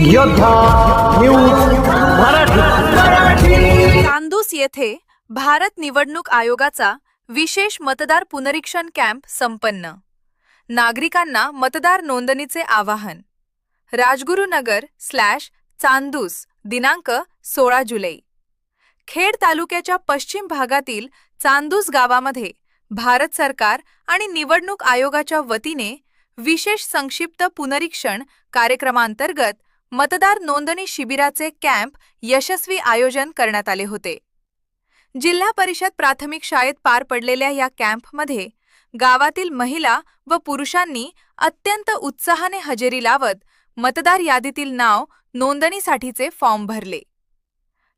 योद्धा न्यूज मराठी। चांदूस येथे भारत निवडणूक आयोगाचा विशेष मतदार पुनरीक्षण कॅम्प संपन्न। नागरिकांना मतदार नोंदणीचे आवाहन। राजगुरुनगर/चांदूस दिनांक 16 जुलै। खेड तालुक्याच्या पश्चिम भागातील चांदूस गावामध्ये भारत सरकार आणि निवडणूक आयोगाच्या वतीने विशेष संक्षिप्त पुनरीक्षण कार्यक्रमांतर्गत मतदार नोंदणी शिबिराचे कॅम्प यशस्वी आयोजन करण्यात आले होते। जिल्हा परिषद प्राथमिक शाळेत पार पडलेल्या या कॅम्पमध्ये गावातील महिला व पुरुषांनी अत्यंत उत्साहाने हजेरी लावत मतदार यादीतील नाव नोंदणीसाठीचे फॉर्म भरले।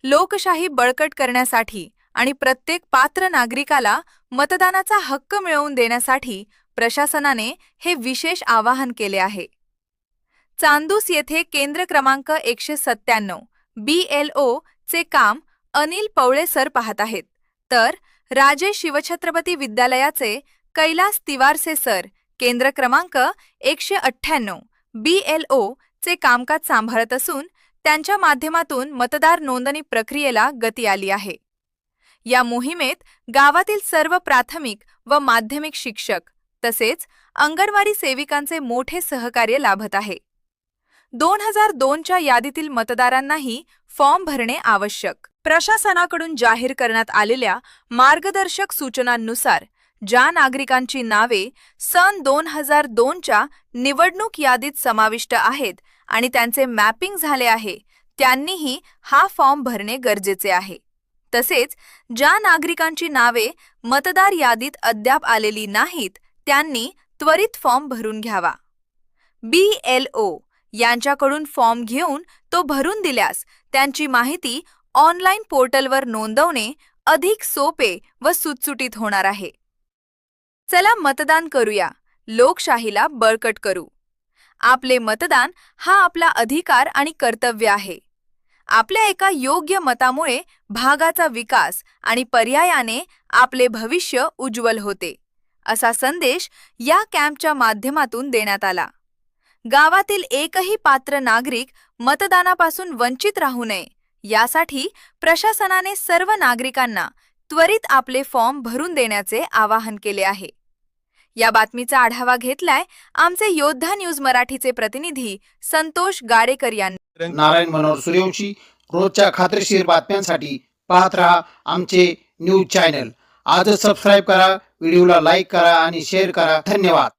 लोकशाही बळकट करण्यासाठी आणि प्रत्येक पात्र नागरिकाला मतदानाचा हक्क मिळवून देण्यासाठी प्रशासनाने हे विशेष आवाहन केले आहे। चांदूस येथे केंद्र क्रमांक 197 BLO चे काम अनिल पवळे सर पाहत आहेत, तर राजे शिवछत्रपती विद्यालयाचे कैलास तिवारसे सर केंद्र क्रमांक 198 BLO चे कामकाज सांभाळत असून त्यांच्या माध्यमातून मतदार नोंदणी प्रक्रियेला गती आली आहे। या मोहिमेत गावातील सर्व प्राथमिक व माध्यमिक शिक्षक तसेच अंगणवाडी सेविकांचे मोठे सहकार्य लाभत आहे। 2002 च्या यादीतील मतदारांनाही फॉर्म भरणे आवश्यक। प्रशासनाकडून जाहीर करण्यात आलेल्या मार्गदर्शक सूचनांनुसार ज्या नागरिकांची नावे सन 2002 च्या निवडणूक यादीत समाविष्ट आहेत आणि त्यांचे मॅपिंग झाले आहे त्यांनीही हा फॉर्म भरणे गरजेचे आहे। तसेच ज्या नागरिकांची नावे मतदार यादीत अद्याप आलेली नाहीत त्यांनी त्वरित फॉर्म भरून घ्यावा। BLO यांच्याकडून फॉर्म घेऊन तो भरून दिल्यास त्यांची माहिती ऑनलाईन पोर्टलवर नोंदवणे अधिक सोपे व सुटसुटीत होणार आहे। चला मतदान करूया, लोकशाहीला बळकट करू। आपले मतदान हा आपला अधिकार आणि कर्तव्य आहे। आपल्या एका योग्य मतामुळे भागाचा विकास आणि पर्यायाने आपले भविष्य उज्ज्वल होते, असा संदेश या कॅम्पच्या माध्यमातून देण्यात आला। गावातील एकही पात्र नागरिक मतदानापासून वंचित राहू नये यासाठी प्रशासनाने सर्व नागरिकांना त्वरित आपले फॉर्म भरून देण्याचे आवाहन केले आहे। या बातमीचा आढावा घेतलाय आमचे योद्धा न्यूज मराठीचे प्रतिनिधी संतोष गाडेकर यांनी। नारायण मनोहर सूर्यवंशी रोजच्या खात्रीशीर बातम्यांसाठी पाहत रहा आमचे न्यूज चॅनल। आजच सबस्क्राइब करा, व्हिडिओला लाईक करा आणि शेअर करा। धन्यवाद।